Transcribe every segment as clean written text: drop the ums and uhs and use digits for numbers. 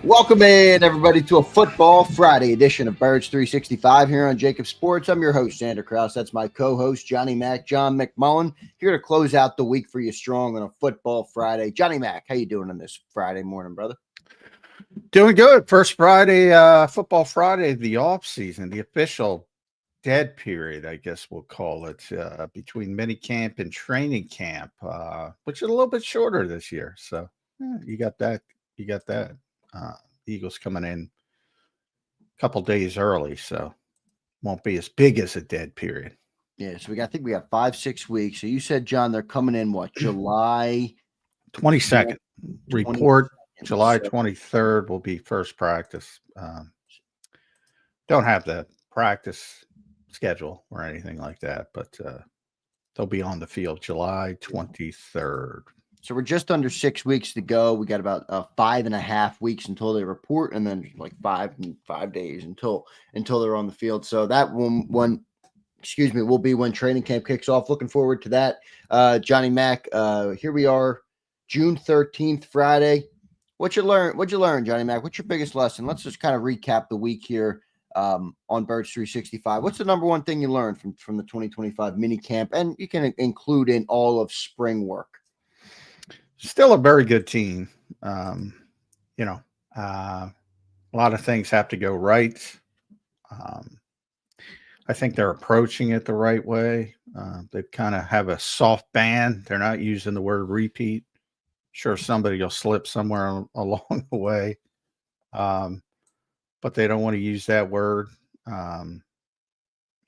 Welcome in, everybody, to a Football Friday edition of Birds 365 here on JAKIB Sports. I'm your host, Zander Krause. That's my co-host, Johnny Mac, John McMullen, here to close out the week for you strong on a Football Friday. Johnny Mac, how you doing on this Friday morning, brother? Doing good. First Friday, Football Friday, the off season, the official dead period, I guess we'll call it, between minicamp and training camp, which is a little bit shorter this year. So you got that. Eagles coming in a couple days early, so won't be as big as a dead period. Yeah, so I think we got 5-6 weeks. So you said, John, they're coming in what, July 22nd. Report July 23rd will be first practice. Don't have the practice schedule or anything like that, but they'll be on the field July 23rd. So we're just under 6 weeks to go. We got about 5.5 weeks until they report, and then like 5 days until they're on the field. So that will be when training camp kicks off. Looking forward to that. Johnny Mac, here we are, June 13th, Friday. What'd you learn, Johnny Mac? What's your biggest lesson? Let's just kind of recap the week here on Birds 365. What's the number one thing you learned from the 2025 mini camp? And you can include in all of spring work. Still a very good team. A lot of things have to go right. I think they're approaching it the right way. They kind of have a soft band. They're not using the word repeat. Sure, somebody will slip somewhere along the way, but they don't want to use that word.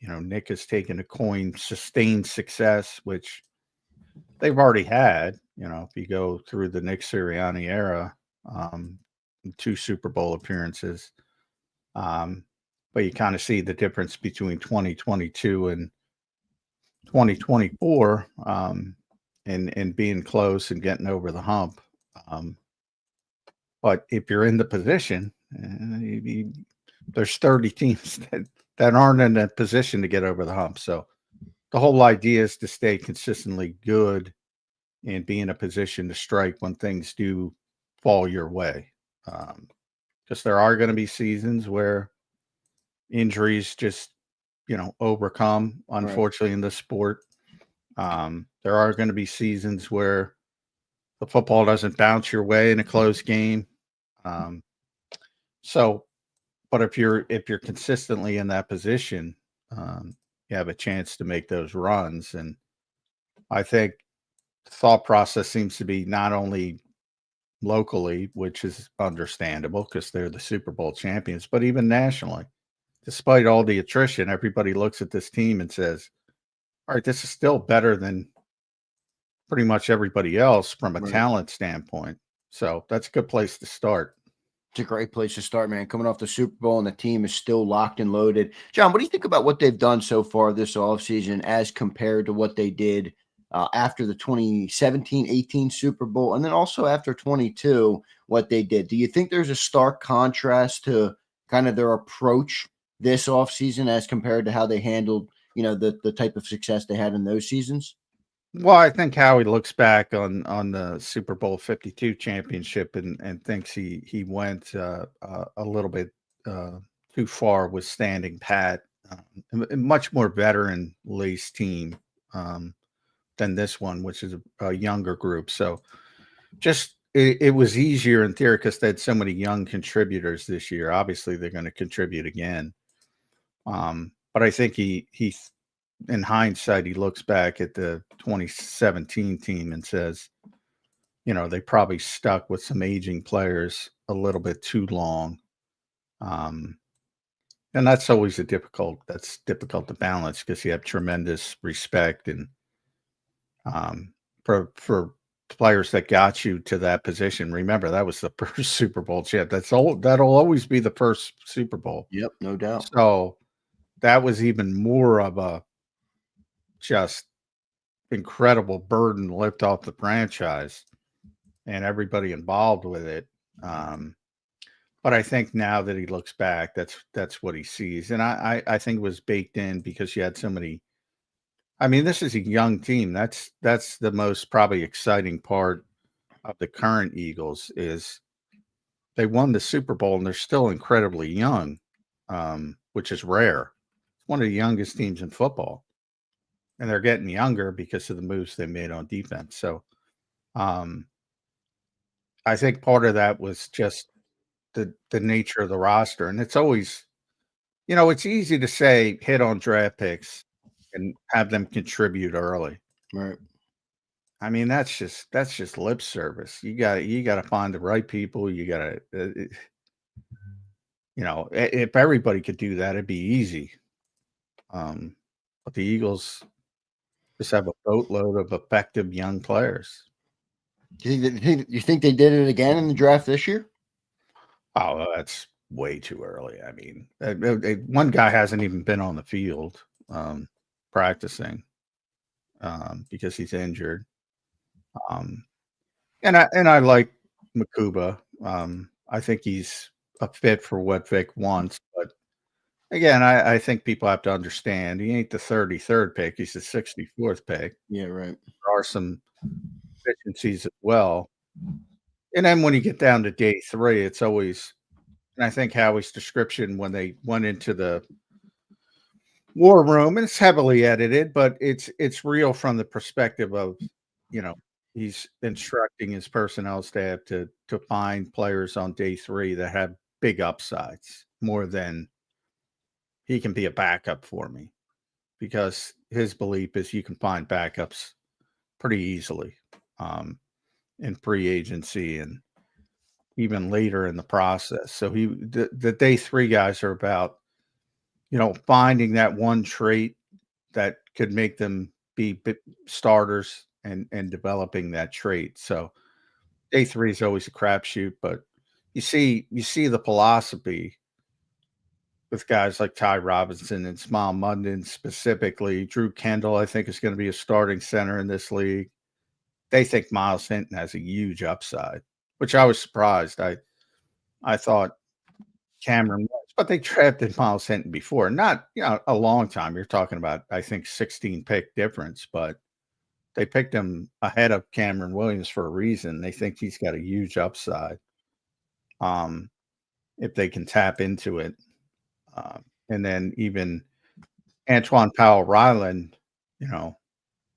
Nick has taken to coin sustained success, which they've already had. If you go through the Nick Sirianni era, 2 Super Bowl appearances, but you kind of see the difference between 2022 and 2024, and being close and getting over the hump. But if you're in the position, there's 30 teams that aren't in a position to get over the hump. So the whole idea is to stay consistently good and be in a position to strike when things do fall your way. Because there are going to be seasons where injuries just, overcome, unfortunately, in this sport. There are going to be seasons where the football doesn't bounce your way in a close game. But if you're consistently in that position, you have a chance to make those runs. And I think the thought process seems to be not only locally, which is understandable because they're the Super Bowl champions, but even nationally. Despite all the attrition, everybody looks at this team and says, all right, this is still better than pretty much everybody else from a talent standpoint. So that's a good place to start. It's a great place to start, man. Coming off the Super Bowl and the team is still locked and loaded. John, what do you think about what they've done so far this offseason as compared to what they did after the 2017-18 Super Bowl, and then also after 22, what they did? Do you think there's a stark contrast to kind of their approach this offseason as compared to how they handled, the type of success they had in those seasons? Well, I think Howie looks back on the Super Bowl 52 championship and thinks he went a little bit too far with standing pat. A much more veteran-laced team than this one, which is a younger group. So just it was easier in theory because they had so many young contributors this year. Obviously, they're going to contribute again. But I think he in hindsight, he looks back at the 2017 team and says, they probably stuck with some aging players a little bit too long. And that's always difficult to balance because you have tremendous respect and for players that got you to that position. Remember, that was the first Super Bowl champ. That'll always be the first Super Bowl. Yep, no doubt. So that was even more of a just incredible burden to lift off the franchise and everybody involved with it. But I think now that he looks back, that's what he sees. And I think it was baked in because you had so many. I mean, this is a young team. That's the most probably exciting part of the current Eagles is they won the Super Bowl and they're still incredibly young, which is rare. It's one of the youngest teams in football, and they're getting younger because of the moves they made on defense. So, I think part of that was just the nature of the roster, and it's always, it's easy to say hit on draft picks and have them contribute early. Right. I mean, that's just lip service. You gotta find the right people. You gotta, if everybody could do that, it'd be easy. But the Eagles just have a boatload of effective young players. Do you think they did it again in the draft this year? Oh, that's way too early. I mean, one guy hasn't even been on the field practicing because he's injured. And I like Makuba. I think he's a fit for what Vic wants, but again, I think people have to understand he ain't the 33rd pick; he's the 64th pick. Yeah, right. There are some deficiencies as well. And then when you get down to day 3, it's always, and I think Howie's description when they went into the war room, and it's heavily edited, but it's real from the perspective of, he's instructing his personnel staff to find players on day 3 that have big upsides more than he can be a backup for me, because his belief is you can find backups pretty easily in free agency and even later in the process. So the day 3 guys are about, finding that one trait that could make them be starters and developing that trait. So day 3 is always a crapshoot, but you see the philosophy with guys like Ty Robinson and Smile Munden specifically. Drew Kendall, I think, is going to be a starting center in this league. They think Miles Hinton has a huge upside, which I was surprised. I thought Cameron was, but they drafted Miles Hinton before. Not, a long time. You're talking about, I think, 16 pick difference, but they picked him ahead of Cameron Williams for a reason. They think he's got a huge upside if they can tap into it. And then even Antoine Powell-Ryland,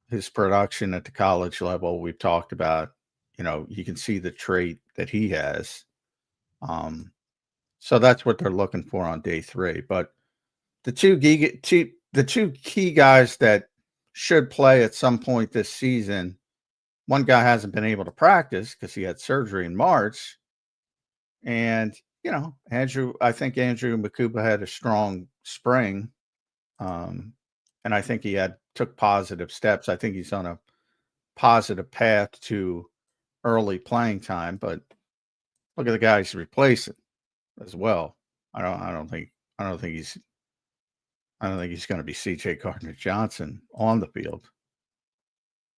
his production at the college level, we've talked about, you can see the trait that he has. So that's what they're looking for on day 3. But the two key guys that should play at some point this season, one guy hasn't been able to practice because he had surgery in March. And, I think Andrew Makuba had a strong spring. And I think he took positive steps. I think he's on a positive path to early playing time, but look at the guys replacing as well. I don't think he's going to be CJ Gardner-Johnson on the field.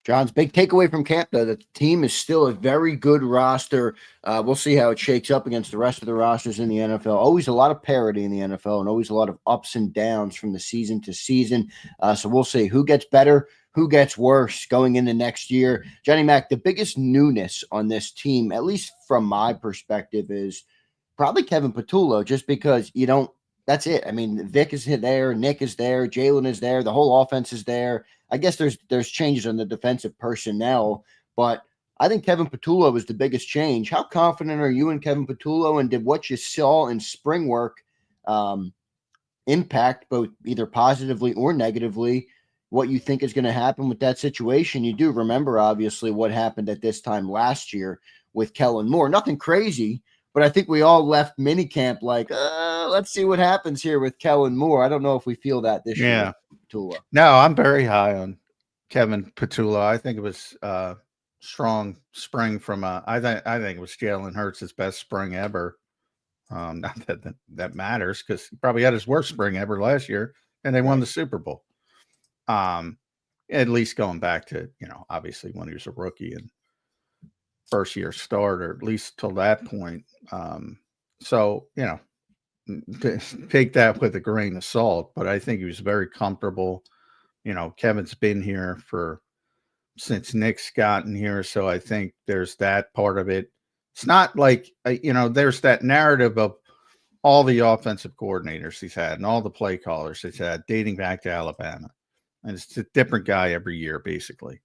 John's big takeaway from camp, though, that the team is still a very good roster. We'll see how it shakes up against the rest of the rosters in the NFL. Always a lot of parity in the NFL and always a lot of ups and downs from the season to season. So we'll see who gets better, who gets worse going into next year. Johnny Mac, the biggest newness on this team, at least from my perspective, is probably Kevin Patullo, just because that's it. I mean, Vic is there, Nick is there, Jalen is there, the whole offense is there. I guess there's changes on the defensive personnel, but I think Kevin Patullo was the biggest change. How confident are you in Kevin Patullo, and did what you saw in spring work impact both either positively or negatively what you think is going to happen with that situation? You do remember, obviously, what happened at this time last year with Kellen Moore. Nothing crazy, but I think we all left minicamp like, let's see what happens here with Kellen Moore. I don't know if we feel that this year. Patullo. No, I'm very high on Kevin Patullo. I think it was strong spring from I think it was Jalen Hurts' best spring ever. Not that matters, because he probably had his worst spring ever last year, and they won the Super Bowl. At least going back to, obviously when he was a rookie and first year starter, at least till that point. So, take that with a grain of salt, but I think he was very comfortable. Kevin's been here since Nick's gotten here, so I think there's that part of it. It's not like, there's that narrative of all the offensive coordinators he's had and all the play callers he's had dating back to Alabama. And it's a different guy every year, basically,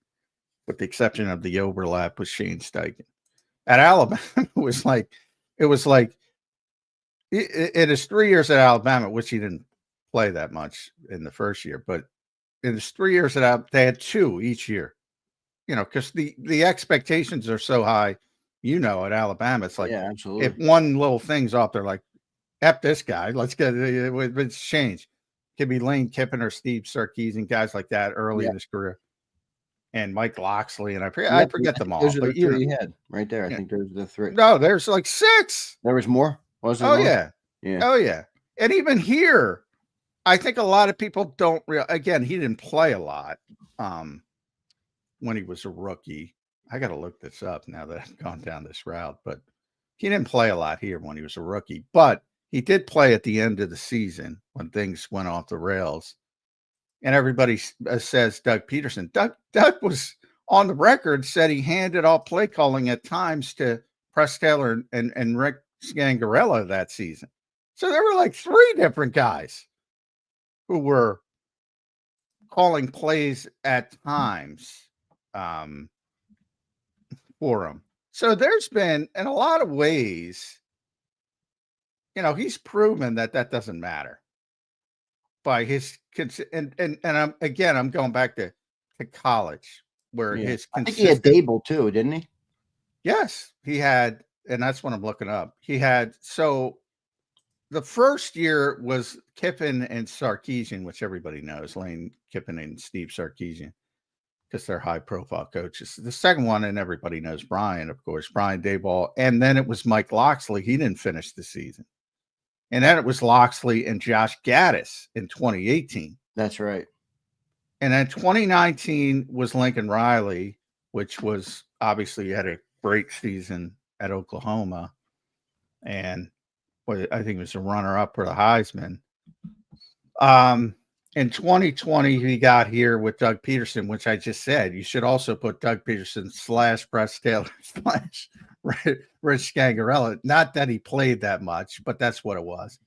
with the exception of the overlap with Shane Steichen. At Alabama, it was like in his 3 years at Alabama, which he didn't play that much in the first year, but in his 3 years at Alabama, they had 2 each year, because the expectations are so high, at Alabama, it's like, Yeah, if absolutely. one little thing's off, they're like, F this guy, let's get it's change. Could be Lane Kiffin or Steve Sarkisian, guys like that early Yeah. in his career. And Mike Loxley, and I Yep, forget I them think all, those are but the 3 you had right there. I think those are the 3. no, there's like 6. There was more? Was there Oh more? yeah. Yeah. Oh yeah. And even here, I think a lot of people don't again, he didn't play a lot when he was a rookie. I got to look this up now that I've gone down this route, but he didn't play a lot here when he was a rookie, but he did play at the end of the season when things went off the rails. And everybody says Doug Peterson. Doug was on the record, said he handed off play calling at times to Press Taylor and Rick Scangarella that season. So there were like 3 different guys who were calling plays at times for him. So there's been, in a lot of ways, he's proven that doesn't matter by his and I'm going back to college where his I think he had Dable too, didn't he? Yes, he had, and that's what I'm looking up. He had, so the first year was Kiffin and Sarkisian, which everybody knows, Lane Kiffin and Steve Sarkisian, because they're high profile coaches. The second one, and everybody knows Brian, of course, Brian Daboll. And then it was Mike Loxley. He didn't finish the season. And then it was Loxley and Josh Gaddis in 2018. That's right. And then 2019 was Lincoln Riley, which was obviously had a great season at Oklahoma. And I think it was a runner-up for the Heisman. In 2020, he got here with Doug Peterson, which I just said. You should also put Doug Peterson / Press Taylor / Rich Scangarella. Not that he played that much, but that's what it was.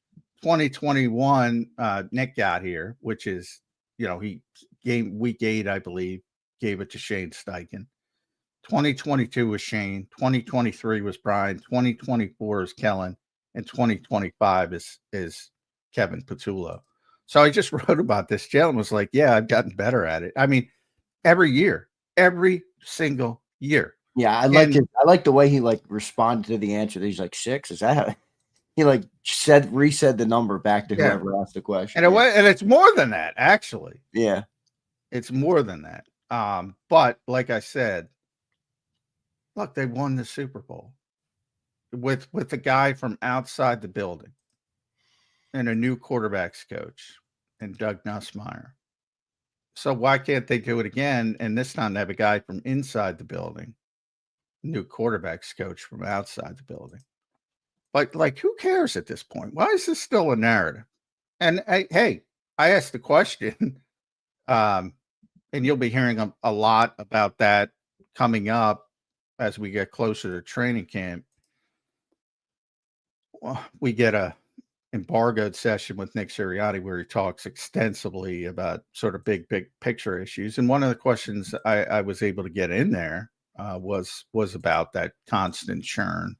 2021, Nick got here, which is, he game week 8, I believe, gave it to Shane Steichen. 2022 was Shane. 2023 was Brian. 2024 is Kellen. And 2025 is Kevin Patullo. So I just wrote about this. Jalen was like, yeah, I've gotten better at it. I mean, every year, every single year. Yeah, I like the way he responded to the answer. He's like 6. Is that how he resaid the number back to whoever asked the question? And it's more than that, actually. Yeah. It's more than that. But like I said, look, they won the Super Bowl with the guy from outside the building and a new quarterbacks coach and Doug Nussmeier. So why can't they do it again? And this time they have a guy from inside the building, new quarterbacks coach from outside the building. But who cares at this point? Why is this still a narrative? And hey, I asked the question, and you'll be hearing a lot about that coming up as we get closer to training camp. Well, we get a embargoed session with Nick Sirianni where he talks extensively about sort of big picture issues. And one of the questions I was able to get in there was about that constant churn.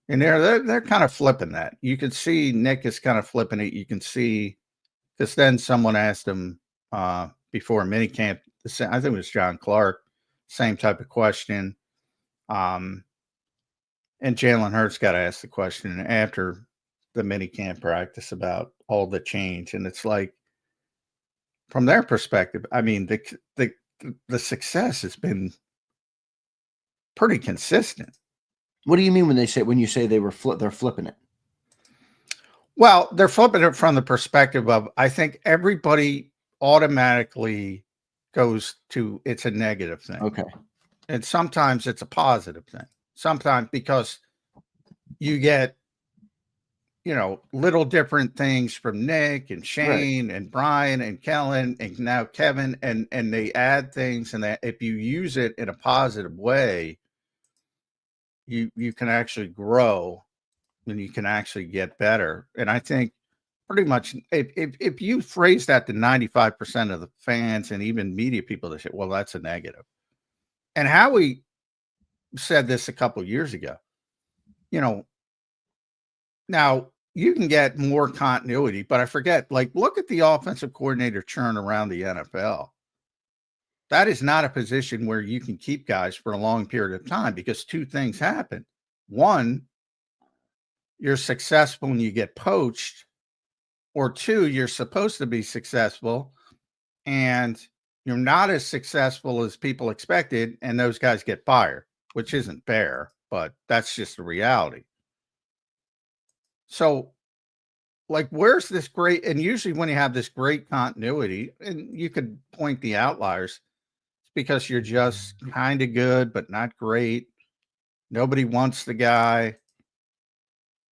And they're kind of flipping that. You can see Nick is kind of flipping it. You can see, because then someone asked him before minicamp, I think it was John Clark, same type of question. And Jalen Hurts got asked the question after the minicamp practice about all the change. And it's like, from their perspective, I mean, the success has been pretty consistent. What do you mean when you say they're flipping it? Well, they're flipping it from the perspective of, I think everybody automatically goes to, it's a negative thing. Okay. And sometimes it's a positive thing. Sometimes because you get, little different things from Nick and Shane and Brian and Kellen and now Kevin, and they add things, and that if you use it in a positive way, you can actually grow and you can actually get better. And I think pretty much if you phrase that to 95% of the fans and even media people, they say, well, that's a negative. And Howie said this a couple of years ago. Now you can get more continuity, but I forget, like, look at the offensive coordinator churn around the NFL. That is not a position where you can keep guys for a long period of time because two things happen. One, you're successful and you get poached, or two, you're supposed to be successful and you're not as successful as people expected, and those guys get fired, which isn't fair, but that's just the reality. So, like, where's this great? And usually, when you have this great continuity, and you could point the outliers, it's because you're just kind of good, but not great. Nobody wants the guy.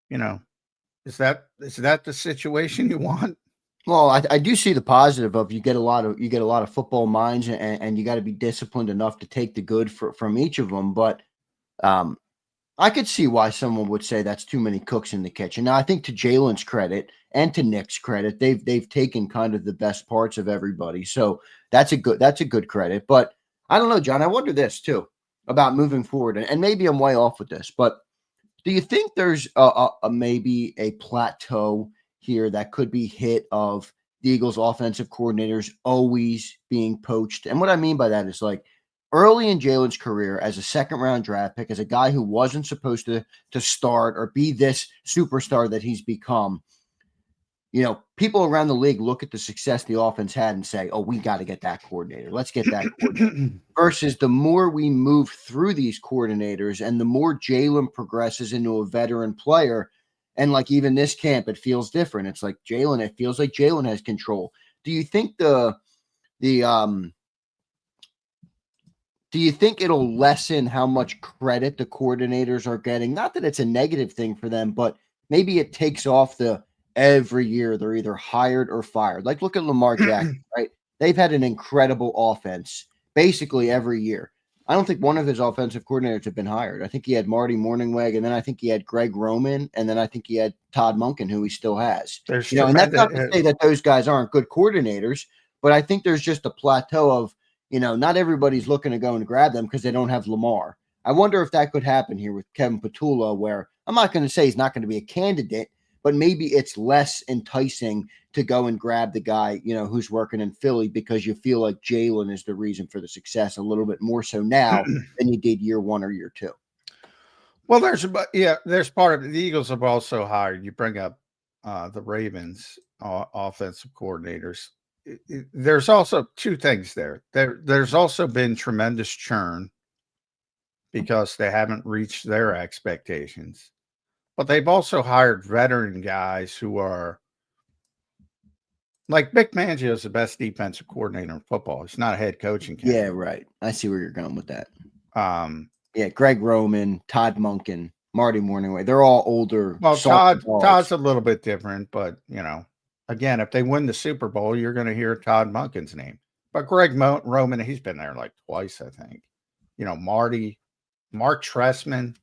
Is that the situation you want? Well, I do see the positive of you get a lot of football minds, and you got to be disciplined enough to take the good from each of them. But I could see why someone would say that's too many cooks in the kitchen. Now, I think to Jalen's credit and to Nick's credit, they've taken kind of the best parts of everybody. So that's a good credit. But I don't know, John. I wonder this too about moving forward, and maybe I'm way off with this, but do you think there's maybe a plateau here that could be hit of the Eagles offensive coordinators always being poached? And what I mean by that is, like, early in Jalen's career as a second-round draft pick, as a guy who wasn't supposed to start or be this superstar that he's become, people around the league look at the success the offense had and say, oh, we got to get that coordinator. Let's get that coordinator. Versus the more we move through these coordinators and the more Jalen progresses into a veteran player, and like even this camp, it feels different. It's like it feels like Jalen has control. Do you think do you think it'll lessen how much credit the coordinators are getting? Not that it's a negative thing for them, but maybe it takes off every year they're either hired or fired. Like, look at Lamar Jackson, right? They've had an incredible offense basically every year. I don't think one of his offensive coordinators have been hired. I think he had Marty Morningweg, and then I think he had Greg Roman, and then I think he had Todd Monken, who he still has. And that's not to say that those guys aren't good coordinators, but I think there's just a plateau of, not everybody's looking to go and grab them because they don't have Lamar. I wonder if that could happen here with Kevin Petula, where I'm not going to say he's not going to be a candidate, but maybe it's less enticing to go and grab the guy, who's working in Philly, because you feel like Jalen is the reason for the success a little bit more so now than you did year one or year two. Well, there's part of it. The Eagles have also hired, you bring up the Ravens offensive coordinators. There's also two things there. There's also been tremendous churn because they haven't reached their expectations. But they've also hired veteran guys who are like Vic Fangio is the best defensive coordinator in football. He's not a head coaching candidate. Yeah, right. I see where you're going with that. Greg Roman, Todd Monken, Marty Morningweg. They're all older. Well, Todd's a little bit different, but again, if they win the Super Bowl, you're going to hear Todd Monken's name. But Greg Roman, he's been there like twice, I think. Mark Trestman.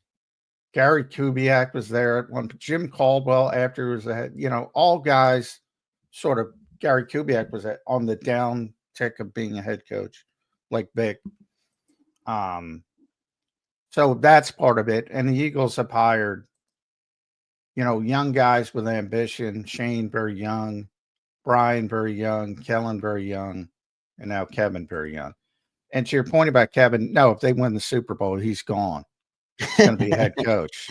Gary Kubiak was there at one. Jim Caldwell after he was ahead. All guys sort of. Gary Kubiak was on the down tick of being a head coach, like Vic. So that's part of it. And the Eagles have hired, young guys with ambition. Shane very young, Brian very young, Kellen very young, and now Kevin very young. And to your point about Kevin, no, if they win the Super Bowl, he's gone. He's going to be a head coach.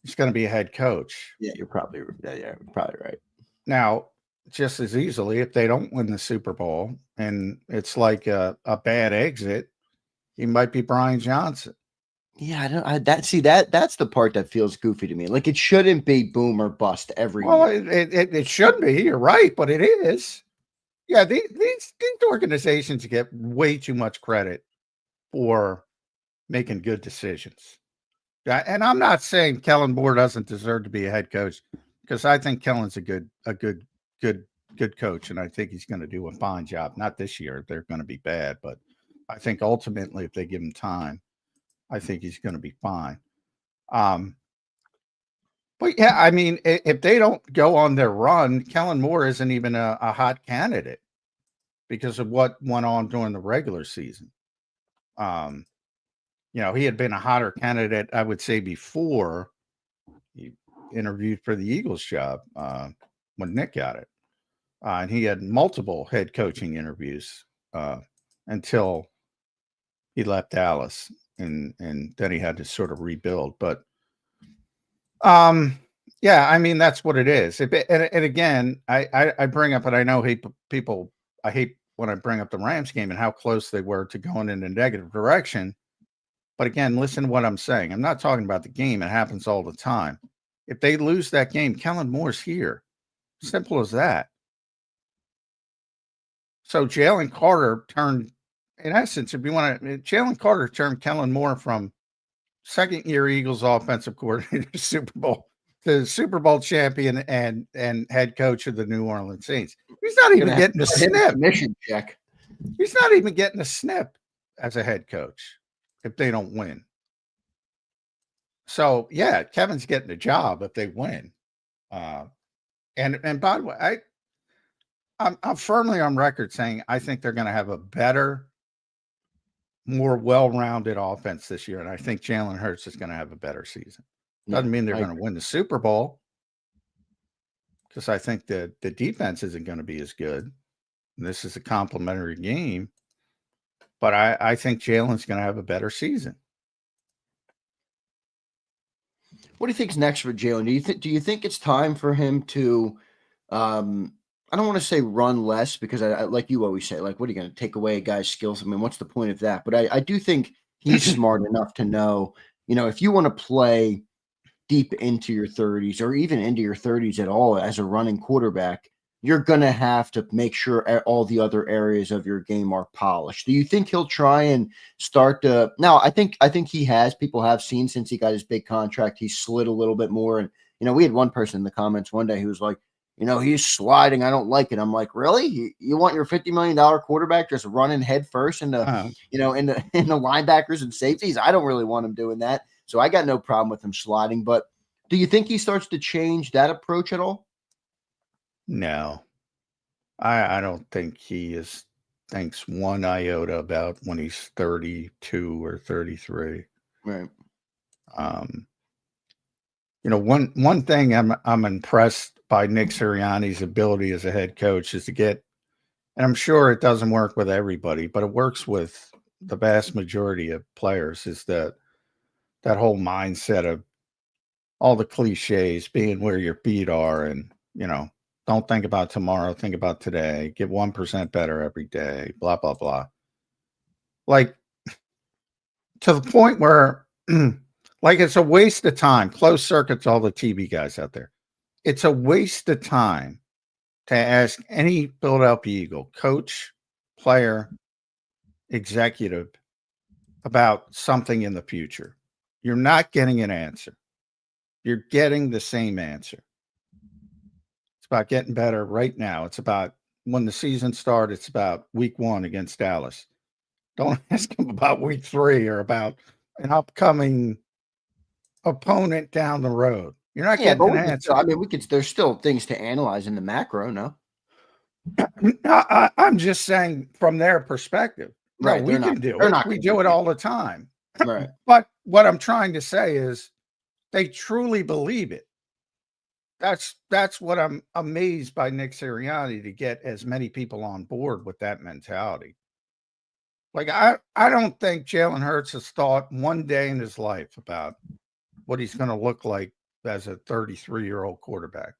He's going to be a head coach. Yeah, you're probably right. Now, just as easily, if they don't win the Super Bowl and it's like a bad exit, he might be Brian Johnson. Yeah, that's the part that feels goofy to me. Like, it shouldn't be boom or bust every year. It should be. You're right, but it is. Yeah, these organizations get way too much credit for making good decisions. And I'm not saying Kellen Moore doesn't deserve to be a head coach, because I think Kellen's a good coach, and I think he's going to do a fine job. Not this year; they're going to be bad, but I think ultimately, if they give him time, I think he's going to be fine. But yeah, I mean, if they don't go on their run, Kellen Moore isn't even a hot candidate because of what went on during the regular season. You know, he had been a hotter candidate, I would say, before he interviewed for the Eagles job when Nick got it. And he had multiple head coaching interviews until he left Dallas, and then he had to sort of rebuild. But yeah, I mean, that's what it is. And again, I bring up, and I know people, I hate when I bring up the Rams game and how close they were to going in a negative direction. But again, listen to what I'm saying. I'm not talking about the game. It happens all the time. If they lose that game, Kellen Moore's here. Simple as that. So Jalen Carter turned, in essence, if you want to, Jalen Carter turned Kellen Moore from second-year Eagles offensive coordinator to Super Bowl champion and head coach of the New Orleans Saints. He's not even getting a snip. Mission check. He's not even getting a snip as a head coach if they don't win. So yeah, Kevin's getting a job if they win. And by the way, I'm firmly on record saying I think they're going to have a better, more well-rounded offense this year, and I think Jalen Hurts is going to have a better season. Doesn't mean they're going to win the Super Bowl, because I think the defense isn't going to be as good. And this is a complimentary game, but I think Jalen's going to have a better season. What do you think's next for Jalen? Do you think it's time for him to I don't want to say run less, because I like you always say, like, what are you going to take away a guy's skills? I mean, what's the point of that? But I do think he's smart enough to know, you know, if you want to play deep into your 30s or even into your 30s at all as a running quarterback, you're going to have to make sure all the other areas of your game are polished. Do you think he'll try and start to – now, I think he has. People have seen since he got his big contract, he slid a little bit more. And, you know, we had one person in the comments one day who was like, you know, he's sliding. I don't like it. I'm like, really? You want your $50 million quarterback just running head first into, you know, in the linebackers and safeties? I don't really want him doing that. So I got no problem with him sliding. But do you think he starts to change that approach at all? No, I don't think he thinks one iota about when he's 32 or 33. Right. You know, one thing I'm impressed by Nick Sirianni's ability as a head coach is to get, and I'm sure it doesn't work with everybody, but it works with the vast majority of players, is that whole mindset of all the cliches, being where your feet are, and, you know, don't think about tomorrow, think about today, get 1% better every day, blah, blah, blah. Like, to the point where, like, it's a waste of time. Closed circuits, all the TV guys out there. It's a waste of time to ask any Philadelphia Eagle coach, player, executive about something in the future. You're not getting an answer. You're getting the same answer. It's about getting better right now. It's about when the season starts. It's about week 1 against Dallas. Don't ask them about week 3 or about an upcoming opponent down the road. You're not getting an answer. I mean, there's still things to analyze in the macro, no? I'm just saying from their perspective. Right. No, we can do it. We do it all the time. Right. But what I'm trying to say is they truly believe it. That's what I'm amazed by Nick Sirianni, to get as many people on board with that mentality. Like, I don't think Jalen Hurts has thought one day in his life about what he's going to look like as a 33-year-old quarterback.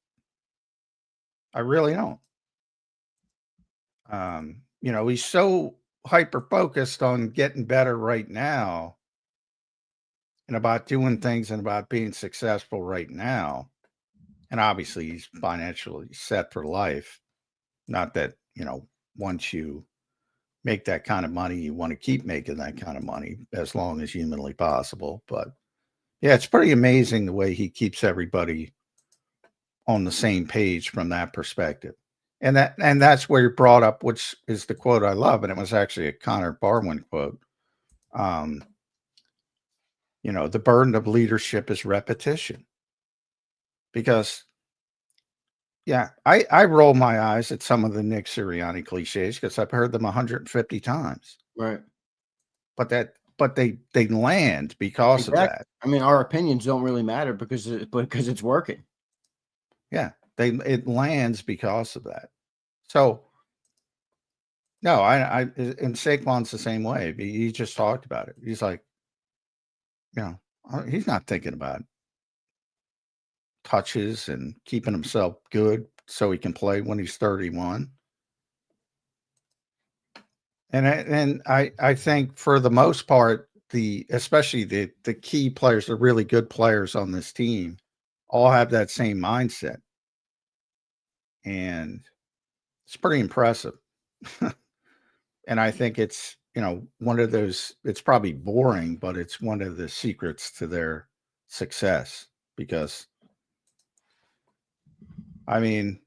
I really don't. You know, he's so hyper-focused on getting better right now and about doing things and about being successful right now. And obviously he's financially set for life. Not that, you know, once you make that kind of money, you want to keep making that kind of money as long as humanly possible. But yeah, it's pretty amazing the way he keeps everybody on the same page from that perspective. And that's where you brought up, which is the quote I love, and it was actually a Connor Barwin quote. the burden of leadership is repetition. Because, yeah, I roll my eyes at some of the Nick Sirianni cliches because I've heard them 150 times. Right. But they land because of Exactly. that. I mean, our opinions don't really matter because it's working. Yeah, it lands because of that. So no, and Saquon's the same way. He just talked about it. He's like, he's not thinking about touches and keeping himself good so he can play when he's 31. And I think for the most part, especially the key players, the really good players on this team, all have that same mindset, and it's pretty impressive. And I think it's one of those. It's probably boring, but it's one of the secrets to their success. Because, I mean,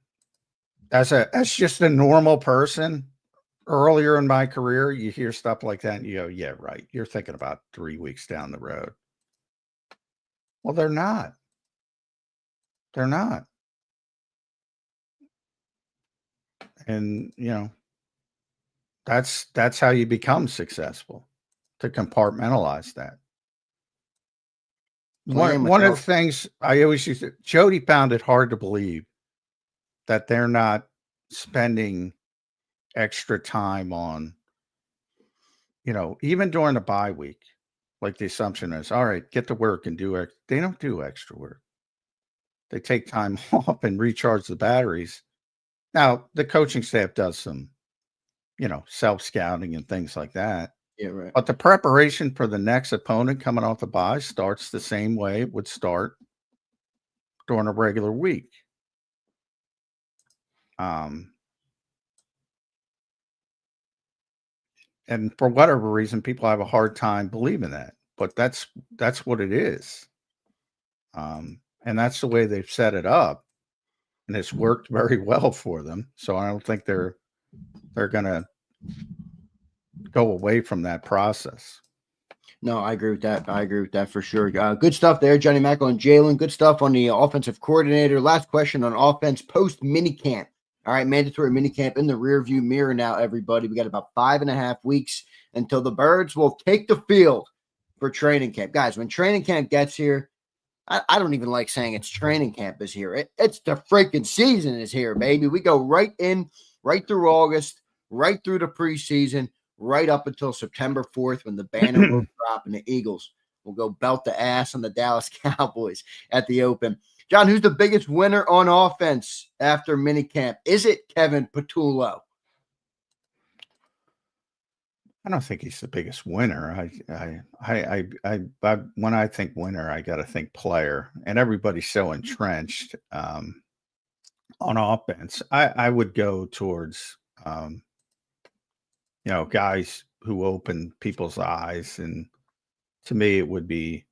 as just a normal person, earlier in my career, you hear stuff like that and you go, yeah, right. You're thinking about 3 weeks down the road. Well, they're not. They're not. And, that's how you become successful, to compartmentalize that. One of the things I always used to, Jody found it hard to believe that they're not spending extra time on, even during the bye week. Like, the assumption is, all right, get to work and do it. They don't do extra work. They take time off and recharge the batteries. Now, the coaching staff does some, self-scouting and things like that. Yeah, right. But the preparation for the next opponent coming off the bye starts the same way it would start during a regular week. And for whatever reason, people have a hard time believing that. But that's what it is. And that's the way they've set it up. And it's worked very well for them. So I don't think they're going to go away from that process. No, I agree with that. I agree with that for sure. Good stuff there, Johnny McMullen and Jalen. Good stuff on the offensive coordinator. Last question on offense post minicamp. All right, mandatory minicamp in the rearview mirror now, everybody. We got about 5.5 weeks until the Birds will take the field for training camp. Guys, when training camp gets here, I don't even like saying it's training camp is here. It's the freaking season is here, baby. We go right through August, right through the preseason, right up until September 4th when the banner will drop and the Eagles will go belt the ass on the Dallas Cowboys at the Open. John, who's the biggest winner on offense after minicamp? Is it Kevin Patullo? I don't think he's the biggest winner. I when I think winner, I got to think player, and everybody's so entrenched on offense. I would go towards guys who open people's eyes, and to me, it would be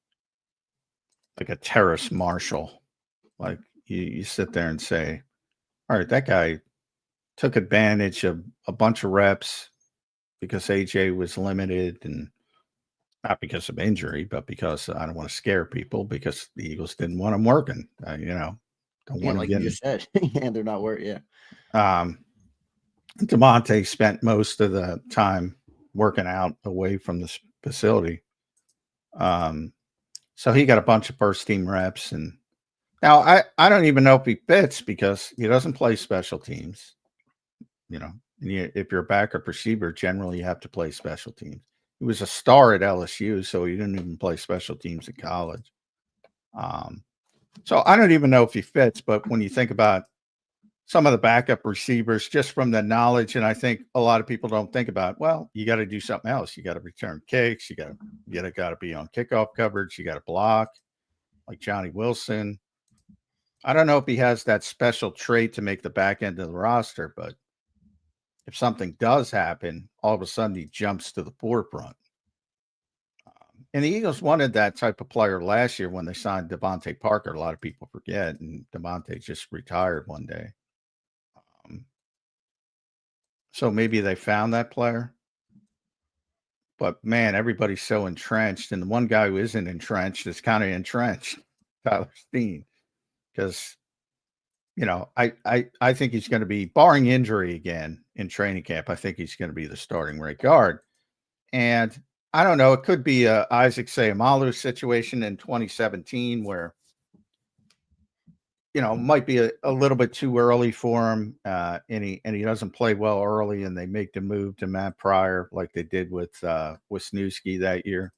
like a Terrace Marshall. Like, you sit there and say, all right, that guy took advantage of a bunch of reps because AJ was limited, and not because of injury, but because I don't want to scare people, because the Eagles didn't want him working. Don't want him like getting. You just said. Yeah, they're not working. Yeah. DeMonte spent most of the time working out away from the facility. So he got a bunch of first team reps, and now I don't even know if he fits because he doesn't play special teams. If you're a backup receiver, generally you have to play special teams. He was a star at LSU, so he didn't even play special teams at college. So I don't even know if he fits, but when you think about some of the backup receivers, just from the knowledge, and I think a lot of people don't think about, well, you got to do something else. You got to return kicks. You got to be on kickoff coverage. You got to block, like Johnny Wilson. I don't know if he has that special trait to make the back end of the roster, but if something does happen, all of a sudden he jumps to the forefront. And the Eagles wanted that type of player last year when they signed Devontae Parker. A lot of people forget, and Devontae just retired one day. So maybe they found that player. But man, everybody's so entrenched, and the one guy who isn't entrenched is kind of entrenched, Tyler Steen, because I think he's going to be, barring injury again in training camp, I think he's going to be the starting right guard. And I don't know, it could be a Isaac Seumalo situation in 2017 where, might be a little bit too early for him, and he doesn't play well early, and they make the move to Matt Pryor like they did with Wisniewski that year,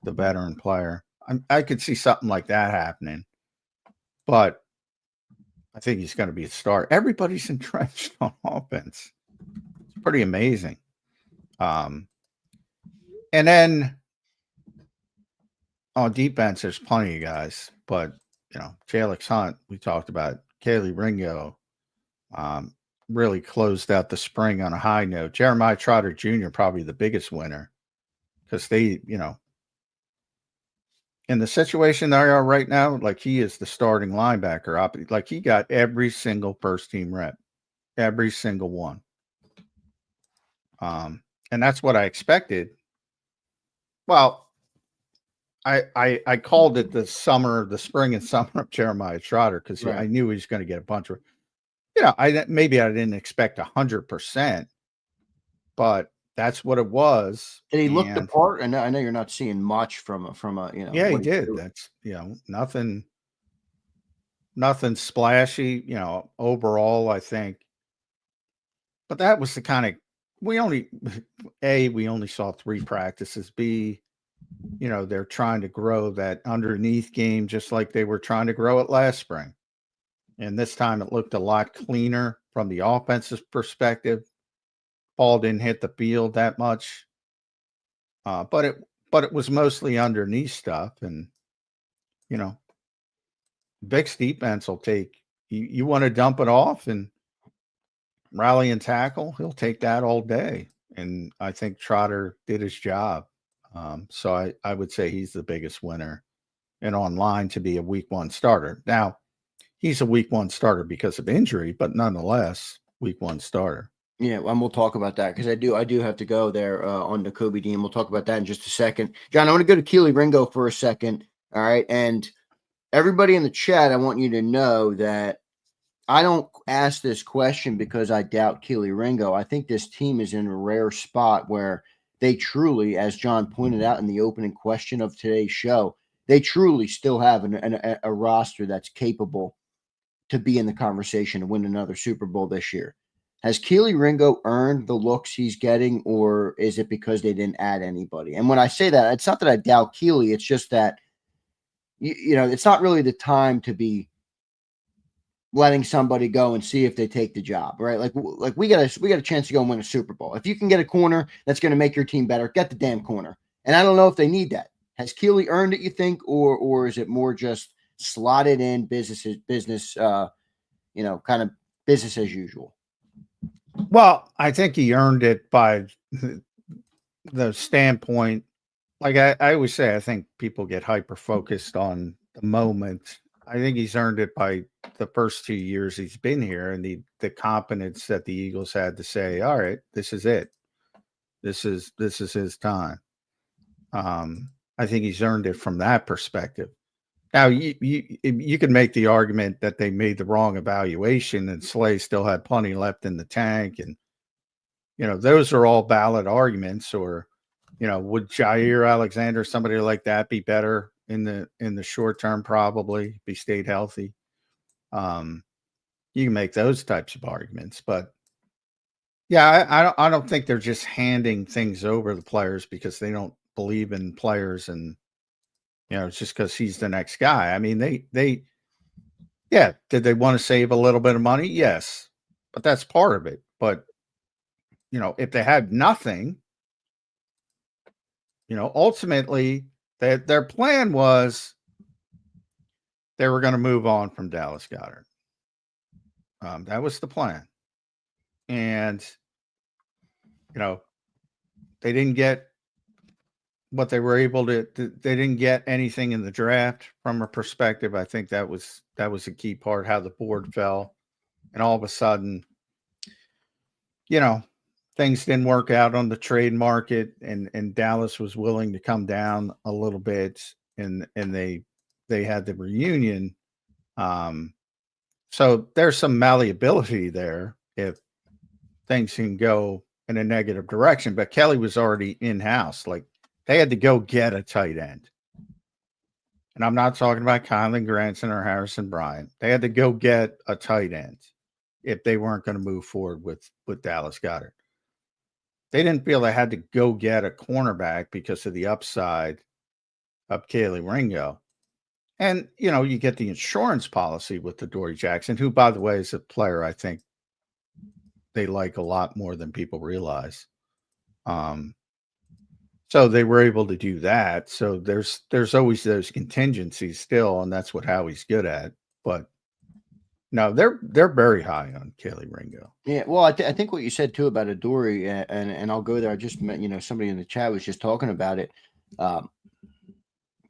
the veteran player. I could see something like that happening, but I think he's going to be a star. Everybody's entrenched on offense. It's pretty amazing. And then on defense, there's plenty of guys, but Jalix Hunt, we talked about. Kaylee Ringo really closed out the spring on a high note. Jeremiah Trotter Jr., probably the biggest winner, because they, in the situation they are right now, like he is the starting linebacker. Like he got every single first team rep, every single one. And that's what I expected. Well, I called it the spring and summer of Jeremiah Trotter because I knew he was going to get a bunch of, I didn't expect 100%, but that's what it was. Did he look the part? I know you're not seeing much from a. Yeah, he did. That's nothing splashy. Overall, I think. But that was the kind of we only saw 3 practices. B, they're trying to grow that underneath game just like they were trying to grow it last spring. And this time it looked a lot cleaner from the offensive perspective. Ball didn't hit the field that much. But it was mostly underneath stuff. And, Vic's defense will take, you want to dump it off and rally and tackle, he'll take that all day. And I think Trotter did his job. So I would say he's the biggest winner and online to be a week 1 starter. Now, he's a week 1 starter because of injury, but nonetheless, week 1 starter. Yeah, and we'll talk about that because I do have to go there on the Kobe Dean. We'll talk about that in just a second. John, I want to go to Keely Ringo for a second. All right. And everybody in the chat, I want you to know that I don't ask this question because I doubt Keely Ringo. I think this team is in a rare spot where they truly, as John pointed out in the opening question of today's show, they truly still have a roster that's capable to be in the conversation and win another Super Bowl this year. Has Keely Ringo earned the looks he's getting, or is it because they didn't add anybody? And when I say that, it's not that I doubt Keely. It's just that, it's not really the time to be letting somebody go and see if they take the job, right? Like we got a chance to go and win a Super Bowl. If you can get a corner that's going to make your team better, get the damn corner. And I don't know if they need that. Has Keely earned it, you think, or is it more just slotted in business, kind of business as usual? Well, I think he earned it by the standpoint. Like I always say, I think people get hyper-focused on the moment. I think he's earned it by the first 2 years he's been here and the confidence that the Eagles had to say, all right, this is it. This is his time. I think he's earned it from that perspective. Now, you could make the argument that they made the wrong evaluation and Slay still had plenty left in the tank. And, those are all valid arguments. Or, would Jair Alexander, somebody like that, be better in the short term? Probably, if he stayed healthy. You can make those types of arguments. But, yeah, I don't think they're just handing things over to the players because they don't believe in players and, it's just because he's the next guy. I mean, did they want to save a little bit of money? Yes, but that's part of it. But, if they had nothing, ultimately their plan was they were going to move on from Dallas Goedert. That was the plan. And, they didn't get what they were able to, they didn't get anything in the draft from a perspective. I think that was a key part, how the board fell. And all of a sudden, things didn't work out on the trade market, and Dallas was willing to come down a little bit, and they had the reunion. So there's some malleability there if things can go in a negative direction. But Kelly was already in-house. Like, they had to go get a tight end. And I'm not talking about Kylan Granson or Harrison Bryant. They had to go get a tight end if they weren't going to move forward with Dallas Goedert. They didn't feel they had to go get a cornerback because of the upside of Kelee Ringo. And, you get the insurance policy with Adoree Jackson, who, by the way, is a player I think they like a lot more than people realize. So they were able to do that. So there's always those contingencies still, and that's what Howie's good at. But no, they're very high on Kelee Ringo. Yeah, well, I think what you said too about Adoree, and I'll go there. I just met, somebody in the chat was just talking about it.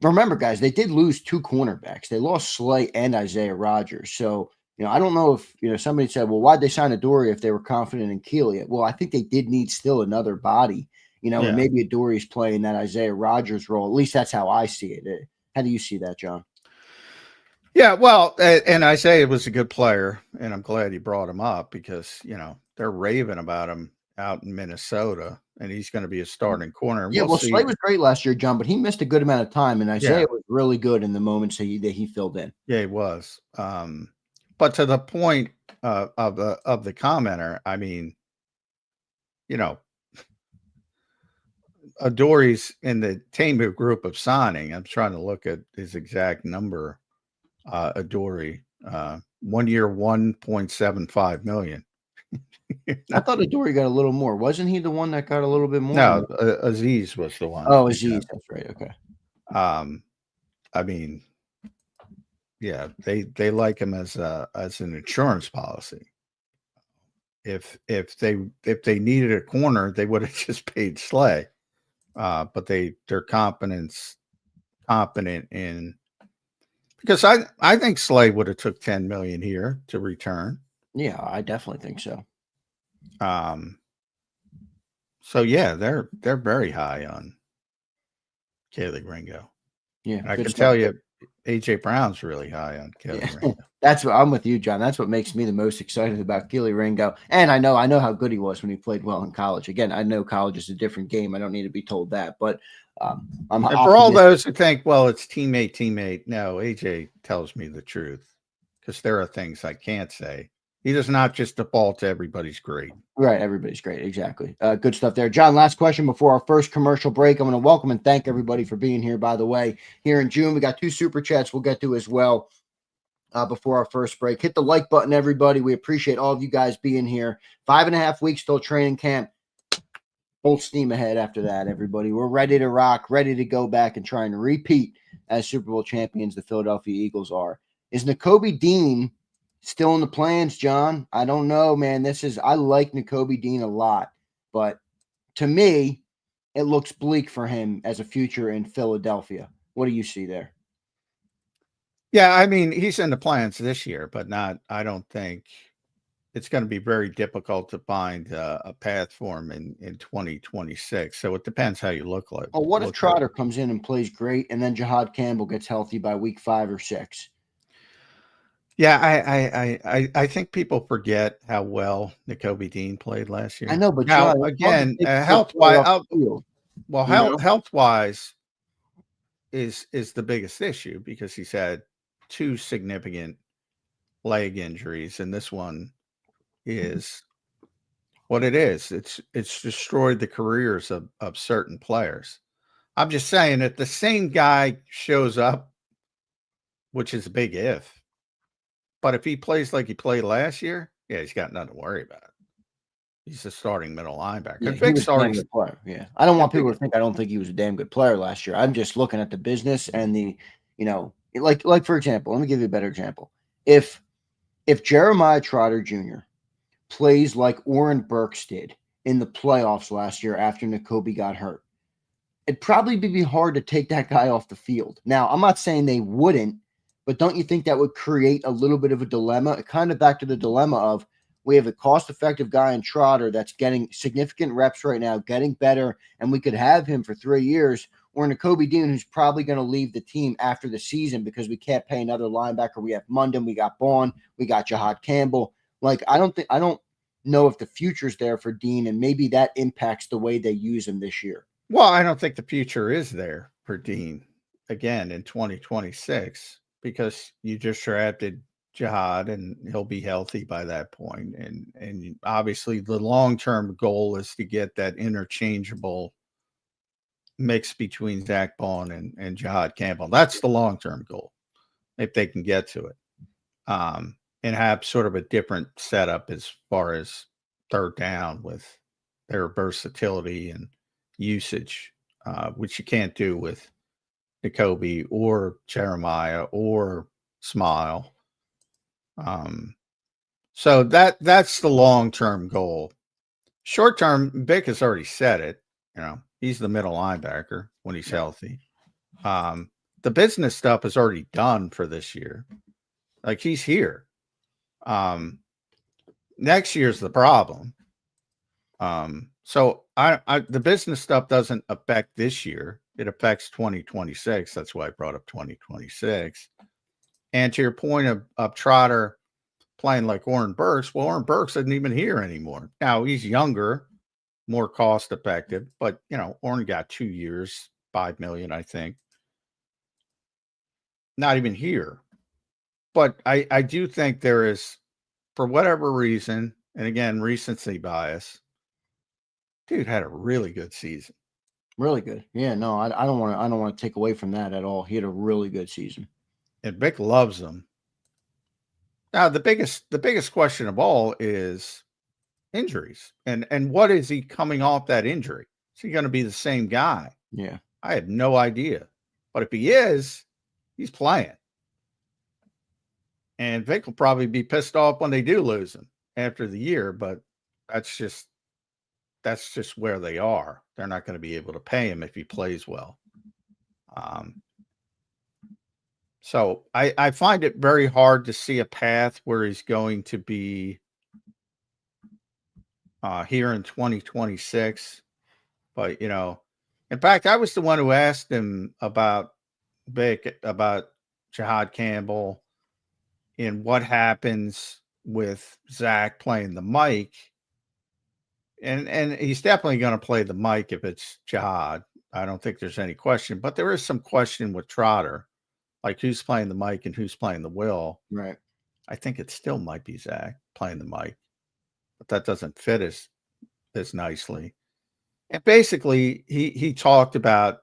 Remember, guys, they did lose 2 cornerbacks. They lost Slay and Isaiah Rodgers. So, I don't know if, somebody said, well, why'd they sign Adoree if they were confident in Kelee? Well, I think they did need still another body, and maybe Adoree's playing that Isaiah Rodgers role. At least that's how I see it. How do you see that, John? Yeah, well, and Isaiah was a good player, and I'm glad you brought him up because, they're raving about him out in Minnesota, and he's going to be a starting corner. Yeah, Slay was great last year, John, but he missed a good amount of time, and Isaiah was really good in the moments that he filled in. Yeah, he was. But to the point of the commenter, I mean, Adoree's in the Tamu group of signing. I'm trying to look at his exact number. Adoree, 1 year, $1.75 million. I thought Adoree got a little more. Wasn't he the one that got a little bit more? No, Aziz was the one. Oh, Aziz, that's right. Okay. I mean, yeah, they like him as an insurance policy. If they needed a corner, they would have just paid Slay. But they're confident in, because I think Slay would have took $10 million here to return. Yeah, I definitely think so. So yeah, they're very high on Kelee Ringo. Yeah, I can tell you, AJ Brown's really high on Kelee Ringo. That's what I'm with you, John. That's what makes me the most excited about Kelee Ringo. And I know how good he was when he played well in college. Again, I know college is a different game. I don't need to be told that, but and for all those who think, well, it's teammate. No, AJ tells me the truth, because there are things I can't say. He does not just default to everybody's great. Right, everybody's great. Exactly. Good stuff there. John, last question before our first commercial break. I'm going to welcome and thank everybody for being here, by the way. Here in June, we got 2 super chats we'll get to as well before our first break. Hit the like button, everybody. We appreciate all of you guys being here. 5.5 weeks till training camp. Full steam ahead after that, everybody. We're ready to rock, ready to go back and try and repeat as Super Bowl champions the Philadelphia Eagles are. Is Nakobe Dean still in the plans, John? I don't know, man. I like Nakobe Dean a lot, but to me, it looks bleak for him as a future in Philadelphia. What do you see there? Yeah, I mean, he's in the plans this year, but I don't think it's going to be very difficult to find a path for him in 2026. So it depends how you look like. Oh, what if Trotter comes in and plays great, and then Jahad Campbell gets healthy by week 5 or 6? Yeah, I think people forget how well Nakobe Dean played last year. I know, but now, again, health-wise, health-wise is the biggest issue, because he's had 2 significant leg injuries, and this one is what it is. It's destroyed the careers of certain players. I'm just saying, if the same guy shows up, which is a big if, but if he plays like he played last year, yeah, he's got nothing to worry about. He's a starting middle linebacker. Yeah, he was a damn good player. Yeah, I don't want people to think I don't think he was a damn good player last year. I'm just looking at the business and the, like for example, let me give you a better example. If Jeremiah Trotter Jr. plays like Oren Burks did in the playoffs last year after Nakobe got hurt, it'd probably be hard to take that guy off the field. Now, I'm not saying they wouldn't, but don't you think that would create a little bit of a dilemma? Kind of back to the dilemma of, We have a cost-effective guy in Trotter that's getting significant reps right now, getting better, and we could have him for 3 years. Or Nakobe Dean, who's probably going to leave the team after the season because we can't pay another linebacker. We have Munden, we got Bond, we got Jahad Campbell. Like, I don't know if the future's there for Dean, and maybe that impacts the way they use him this year. Well, I don't think the future is there for Dean again in 2026 because you just drafted Jihad and he'll be healthy by that point. And obviously the long-term goal is to get that interchangeable mix between Zach Bond and Jihad Campbell. That's the long-term goal, if they can get to it. And have sort of a different setup as far as third down with their versatility and usage, which you can't do with Nakobe or Jeremiah or Smile. So that's the long-term goal. Short-term, Vic has already said it. You know, he's the middle linebacker when he's healthy. The business stuff is already done for this year. Like, he's here. Next year's the problem. So the business stuff doesn't affect this year. It affects 2026. That's why I brought up 2026. And to your point of Trotter playing like Oren Burks, well, Oren Burks isn't even here anymore. Now he's younger, more cost effective, but you know, Oren got 2 years, $5 million, I think. Not even here. But I do think there is, for whatever reason, and again, recency bias, dude had a really good season. Really good. Yeah, no, I don't want to take away from that at all. He had a really good season. And Vic loves him. Now, the biggest question of all is injuries. And what is he coming off that injury? Is he going to be the same guy? Yeah. I have no idea. But if he is, he's playing. And Vic will probably be pissed off when they do lose him after the year, but that's just where they are. They're not going to be able to pay him if he plays well. So I find it very hard to see a path where he's going to be here in 2026. But, you know, in fact, I was the one who asked him about Vic, about Jahad Campbell, and what happens with Zach playing the mic. And he's definitely going to play the mic if it's Jihad. I don't think there's any question. But there is some question with Trotter, like who's playing the mic and who's playing the will. Right. I think it still might be Zach playing the mic, but that doesn't fit as nicely. And basically, he talked about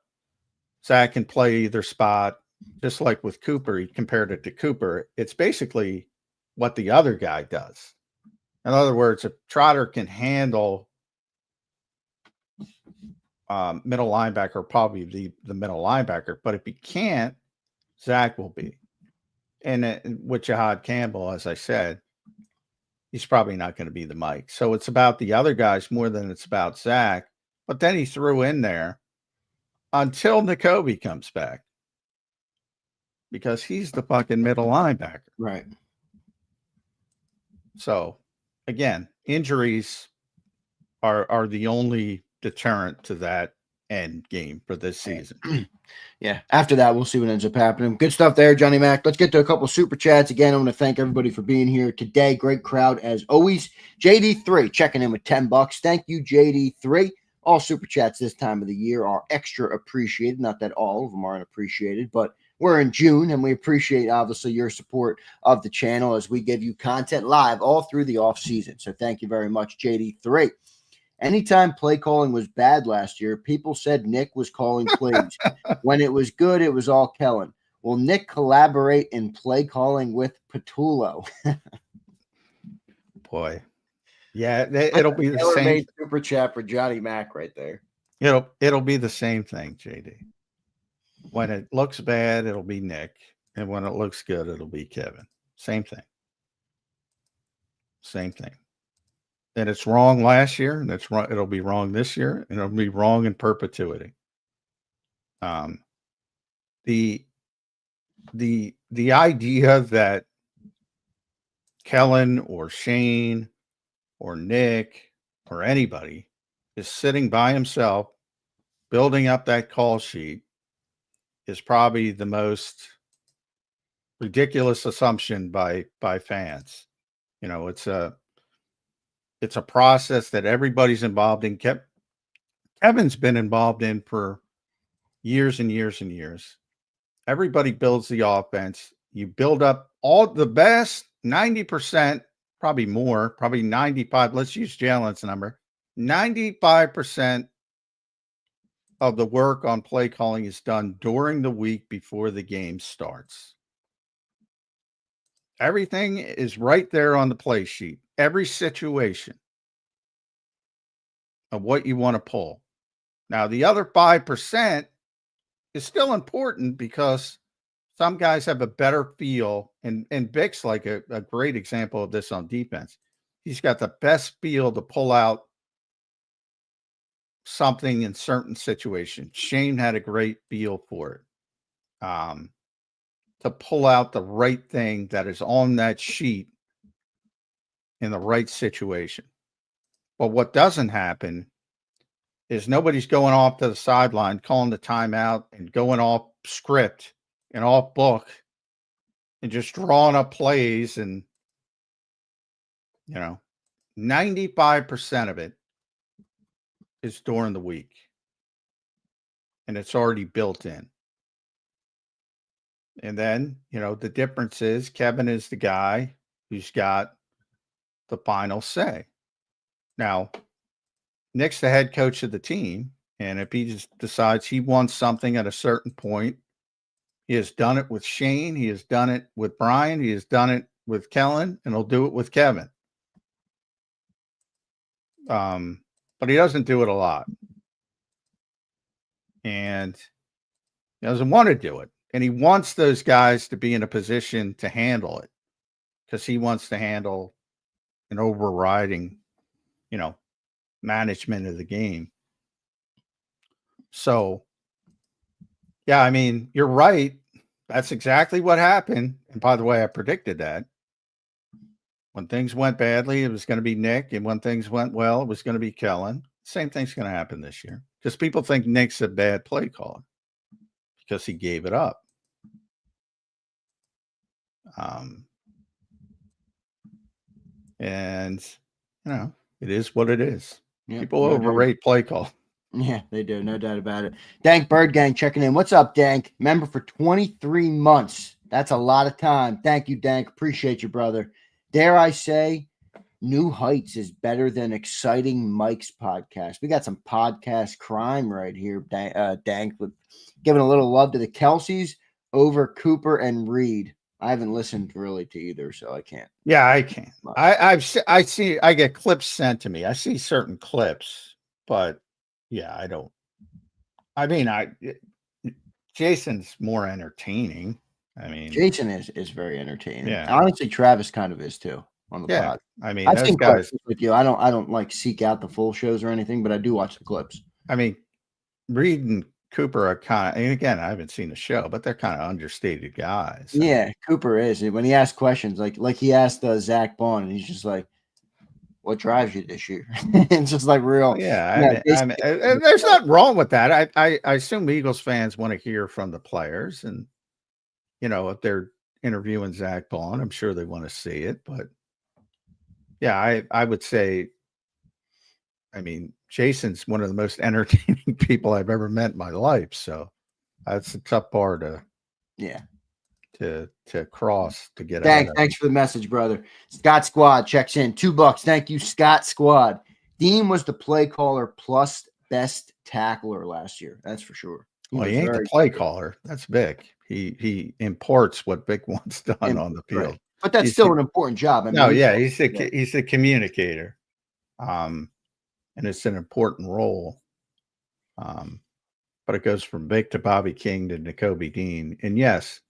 Zach can play either spot, just like with Cooper. He compared it to Cooper. It's basically what the other guy does. In other words, if Trotter can handle middle linebacker, probably the middle linebacker. But if he can't, Zach will be. And with Jahad Campbell, as I said, he's probably not going to be the mic. So it's about the other guys more than it's about Zach. But then he threw in there until Nakobe comes back, because he's the fucking middle linebacker. Right. So again, injuries are the only deterrent to that end game for this season. Yeah. After that, we'll see what ends up happening. Good stuff there, Johnny Mac. Let's get to a couple super chats. Again, I want to thank everybody for being here today. Great crowd as always. JD3 checking in with $10. Thank you, JD3. All super chats this time of the year are extra appreciated. Not that all of them aren't appreciated, but we're in June, and we appreciate, obviously, your support of the channel as we give you content live all through the off season. So thank you very much, JD3. Anytime play calling was bad last year, people said Nick was calling plays. When it was good, it was all Kellen. Will Nick collaborate in play calling with Patullo? Boy. Yeah, it'll be the same. Super chat for Johnny Mac right there. It'll be the same thing, JD. When it looks bad, it'll be Nick. And when it looks good, it'll be Kevin. Same thing. Same thing. And it's wrong last year, and it's wrong. It'll be wrong this year, and it'll be wrong in perpetuity. The idea that Kellen or Shane or Nick or anybody is sitting by himself, building up that call sheet, is probably the most ridiculous assumption by fans. You know, it's a process that everybody's involved in. Kevin's been involved in for years and years and years. Everybody builds the offense. You build up all the best, 90%, probably more, probably 95. Let's use Jalen's number. 95% of the work on play calling is done during the week before the game starts. Everything is right there on the play sheet. Every situation of what you want to pull. Now, the other 5% is still important because some guys have a better feel, and Vic's like a great example of this on defense. He's got the best feel to pull out something in certain situations. Shane had a great feel for it. To pull out the right thing that is on that sheet in the right situation. But what doesn't happen is nobody's going off to the sideline, calling the timeout and going off script and off book and just drawing up plays. And, 95% of it is during the week. And it's already built in. And then, the difference is Kevin is the guy who's got the final say. Now, Nick's the head coach of the team, and if he just decides he wants something at a certain point, he has done it with Shane, he has done it with Brian, he has done it with Kellen, and he'll do it with Kevin. But he doesn't do it a lot. And he doesn't want to do it. And he wants those guys to be in a position to handle it because he wants to handle an overriding, management of the game. So, yeah, I mean, you're right. That's exactly what happened. And by the way, I predicted that. When things went badly, it was going to be Nick. And when things went well, it was going to be Kellen. Same thing's going to happen this year because people think Nick's a bad play caller because he gave it up. And, it is what it is. Yep, people overrate play call. Yeah, they do. No doubt about it. Dank Bird Gang checking in. What's up, Dank? Member for 23 months. That's a lot of time. Thank you, Dank. Appreciate you, brother. Dare I say, New Heights is better than Exciting Mike's podcast. We got some podcast crime right here, Dank, with giving a little love to the Kelseys over Cooper and Reed. I haven't listened really to either, so I can't. Yeah, I can't. I get clips sent to me. I see certain clips, but yeah, I don't. I mean, Jason's more entertaining. I mean, Jason is very entertaining. Yeah. Honestly, Travis kind of is too on the pod. I mean, I've those seen guys clips with you. I don't like seek out the full shows or anything, but I do watch the clips. I mean, Reed and Cooper are kind of, and again, I haven't seen the show, but they're kind of understated guys. So. Yeah, Cooper is. When he asks questions, like he asked Zach Bond, and he's just like, "What drives you this year?" It's just like real. Well, yeah, I mean, there's nothing wrong with that. I assume Eagles fans want to hear from the players, and if they're interviewing Zach Bond, I'm sure they want to see it. But yeah, I would say, I mean, Jason's one of the most entertaining people I've ever met in my life. So that's a tough bar to cross to get out. Thanks for the message, brother. Scott Squad checks in. $2. Thank you, Scott Squad. Dean was the play caller plus best tackler last year. That's for sure. He ain't the play caller. That's Vic. He imports what Vic wants done on the field. Right. But that's still an important job. He's the communicator. And it's an important role. But it goes from Vic to Bobby King to N'Kobe Dean. And yes,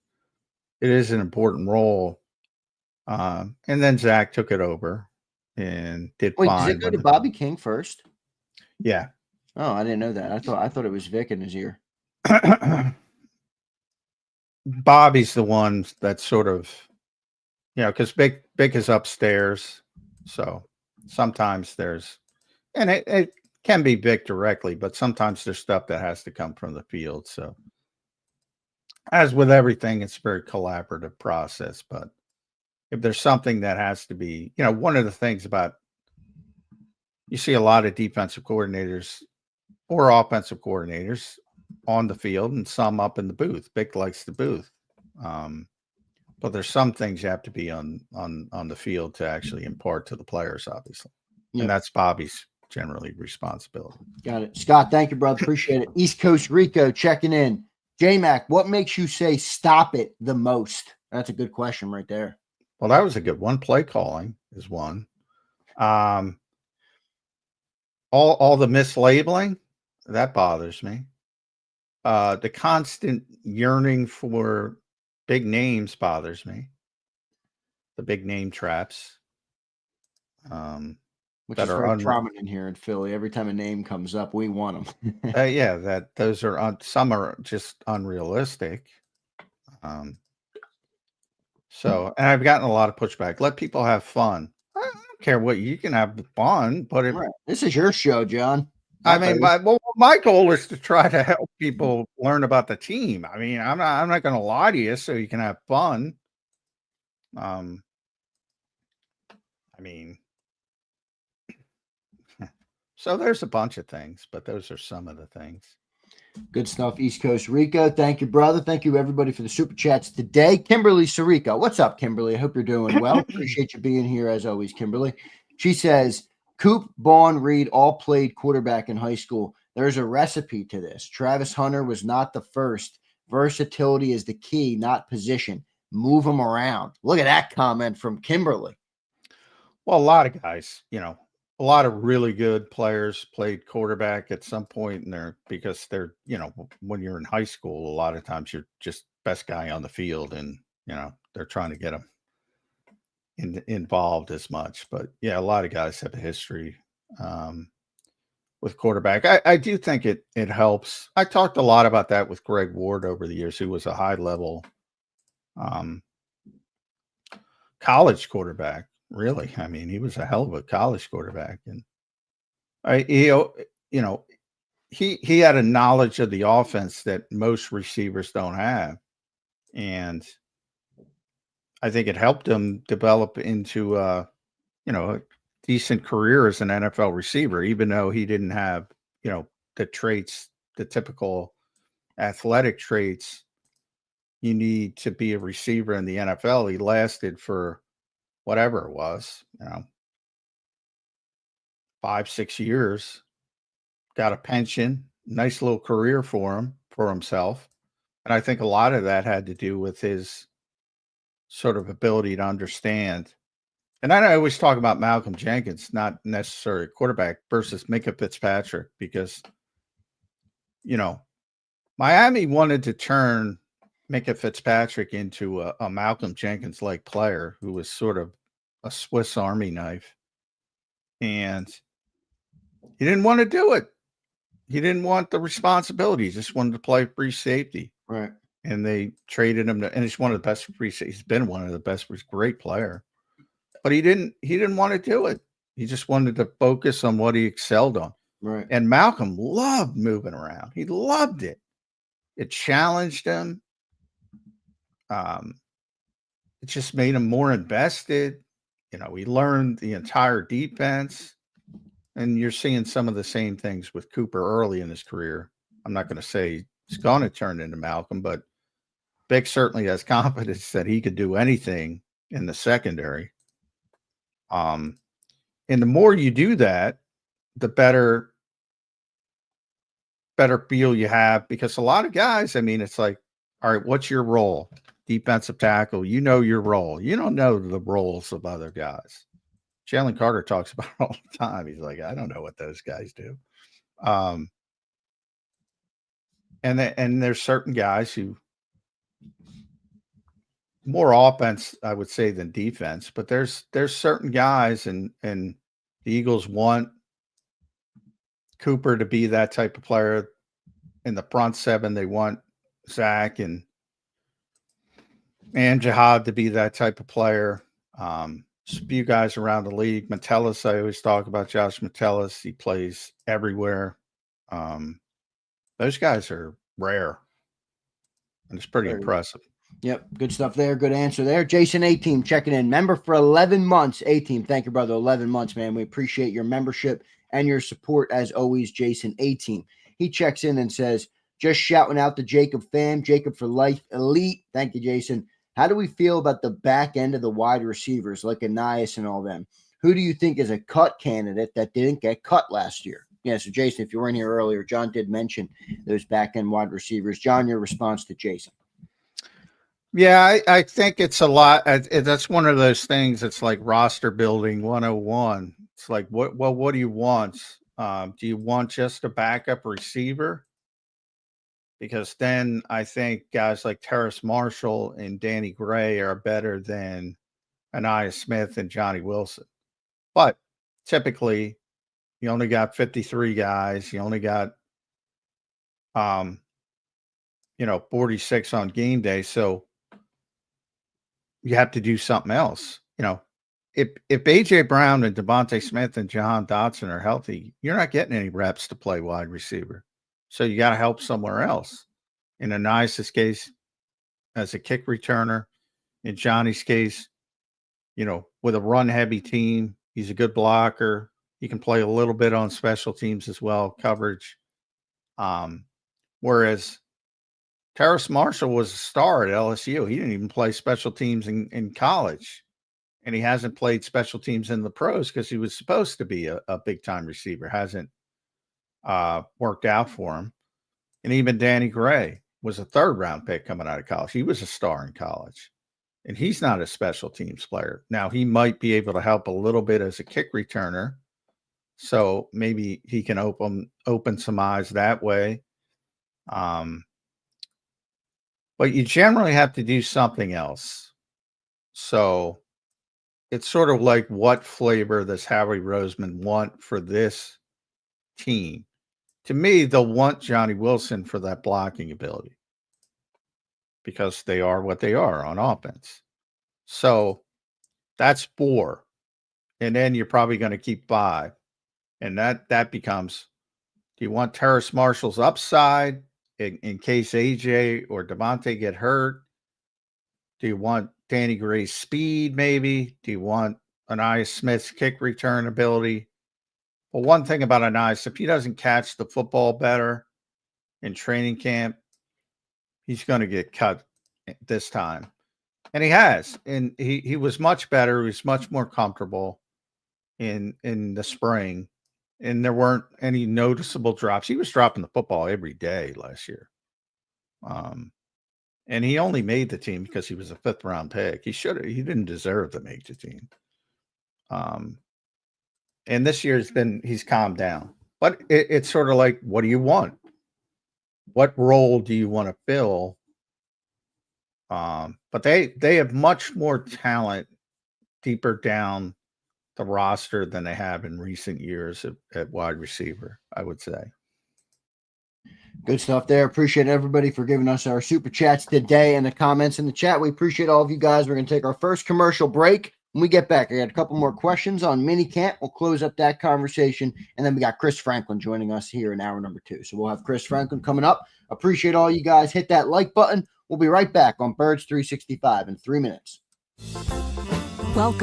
it is an important role. And then Zach took it over and did fine. Does it go to Bobby King first? Yeah. Oh, I didn't know that. I thought it was Vic in his ear. Bobby's the one that sort of, because Vic is upstairs. So sometimes there's, and it can be Vic directly, but sometimes there's stuff that has to come from the field. So as with everything, it's a very collaborative process. But if there's something that has to be, one of the things about, you see a lot of defensive coordinators or offensive coordinators on the field and some up in the booth. Vic likes the booth. But there's some things you have to be on the field to actually impart to the players, obviously. Yep. And that's Bobby's generally responsibility. Got it. Scott, thank you, brother. Appreciate it. East Coast Rico checking in. J-Mac, what makes you say stop it the most? That's a good question right there. Well, that was a good one. Play calling is one. All the mislabeling, that bothers me. The constant yearning for big names bothers me. The big name traps. Which is very prominent here in Philly. Every time a name comes up, we want them. Yeah, those are some are just unrealistic. So, and I've gotten a lot of pushback. Let people have fun. I don't care what you can have fun, but this is your show, John. I mean, my goal is to try to help people learn about the team. I mean, I'm not going to lie to you so you can have fun. I mean, so there's a bunch of things, but those are some of the things. Good stuff, East Coast Rico. Thank you, brother. Thank you, everybody, for the super chats today. Kimberly Sirico. What's up, Kimberly? I hope you're doing well. Appreciate you being here as always, Kimberly. She says, Coop, Vaughn, Reed all played quarterback in high school. There's a recipe to this. Travis Hunter was not the first. Versatility is the key, not position. Move them around. Look at that comment from Kimberly. Well, a lot of guys, a lot of really good players played quarterback at some point in there because they're, when you're in high school, a lot of times you're just best guy on the field and, they're trying to get them involved as much. But yeah, a lot of guys have a history with quarterback. I do think it helps. I talked a lot about that with Greg Ward over the years, who was a high level college quarterback. Really, I mean, he was a hell of a college quarterback, and he had a knowledge of the offense that most receivers don't have, and I think it helped him develop into a decent career as an NFL receiver, even though he didn't have the traits, the typical athletic traits you need to be a receiver in the NFL. He lasted for whatever it was, 5-6 years, got a pension, nice little career for himself. And I think a lot of that had to do with his sort of ability to understand. And I always talk about Malcolm Jenkins, not necessarily quarterback, versus Minkah Fitzpatrick, because, Miami wanted to turn Minkah Fitzpatrick into a Malcolm Jenkins-like player who was sort of a Swiss Army knife. And he didn't want to do it. He didn't want the responsibility. He just wanted to play free safety. Right. And they traded him and he's one of the best free safety. He's been one of the best, great player. But he didn't want to do it. He just wanted to focus on what he excelled on. Right. And Malcolm loved moving around. He loved it. It challenged him. It just made him more invested. He learned the entire defense. And you're seeing some of the same things with Cooper early in his career. I'm not going to say he's going to turn into Malcolm, but Vic certainly has confidence that he could do anything in the secondary. And the more you do that, the better feel you have, because a lot of guys, I mean, it's like, all right, what's your role? Defensive tackle, your role. You don't know the roles of other guys. Jalen Carter talks about it all the time. He's like, I don't know what those guys do. And there's certain guys who more offense, I would say, than defense, but there's certain guys and the Eagles want Cooper to be that type of player. In the front seven, they want Zach and Jihad to be that type of player. a few guys around the league. Metellus, I always talk about Josh Metellus. He plays everywhere. Those guys are rare, and it's pretty impressive. Yep, good stuff there. Good answer there. Jason A-Team checking in. Member for 11 months. A-Team, thank you, brother. 11 months, man. We appreciate your membership and your support as always, Jason A-Team. He checks in and says, just shouting out the JAKIB fam, JAKIB for life, elite. Thank you, Jason. How do we feel about the back end of the wide receivers like Anais and all them? Who do you think is a cut candidate that didn't get cut last year? Yeah, so Jason, if you were in here earlier, John did mention those back end wide receivers. John, your response to Jason. Yeah, I think it's a lot. That's one of those things. It's like roster building 101. It's like, what do you want? Do you want just a backup receiver? Because then I think guys like Terrace Marshall and Danny Gray are better than Anais Smith and Johnny Wilson. But typically, you only got 53 guys. You only got, 46 on game day. So you have to do something else. If AJ Brown and Devontae Smith and Jahan Dotson are healthy, you're not getting any reps to play wide receiver. So you got to help somewhere else. In Anais' case, as a kick returner. In Johnny's case, with a run-heavy team, he's a good blocker. He can play a little bit on special teams as well, coverage. Whereas Terrace Marshall was a star at LSU. He didn't even play special teams in college. And he hasn't played special teams in the pros because he was supposed to be a big-time receiver. Hasn't worked out for him. And even Danny Gray was a third-round pick coming out of college. He was a star in college. And he's not a special teams player. Now, he might be able to help a little bit as a kick returner. So maybe he can open some eyes that way. But you generally have to do something else. So it's sort of like, what flavor does Howie Roseman want for this team? To me, they'll want Johnny Wilson for that blocking ability because they are what they are on offense. So that's 4. And then you're probably going to keep 5. And that becomes, do you want Terrace Marshall's upside in case AJ or Devontae get hurt? Do you want Danny Gray's speed maybe? Do you want Anais Smith's kick return ability? Well, one thing about Anais, if he doesn't catch the football better in training camp, he's going to get cut this time. And he has. And he was much better. He was much more comfortable in the spring. And there weren't any noticeable drops. He was dropping the football every day last year. And he only made the team because he was a 5th-round pick. He didn't deserve to make the team. And this year's he's calmed down. But it's sort of like, what do you want? What role do you want to fill? But they have much more talent deeper down the roster than they have in recent years at wide receiver, I would say. Good stuff there. Appreciate everybody for giving us our super chats today and the comments in the chat. We appreciate all of you guys. We're going to take our first commercial break. When we get back, I got a couple more questions on Minicamp. We'll close up that conversation. And then we got Chris Franklin joining us here in hour number 2. So we'll have Chris Franklin coming up. Appreciate all you guys. Hit that like button. We'll be right back on Birds 365 in 3 minutes. Welcome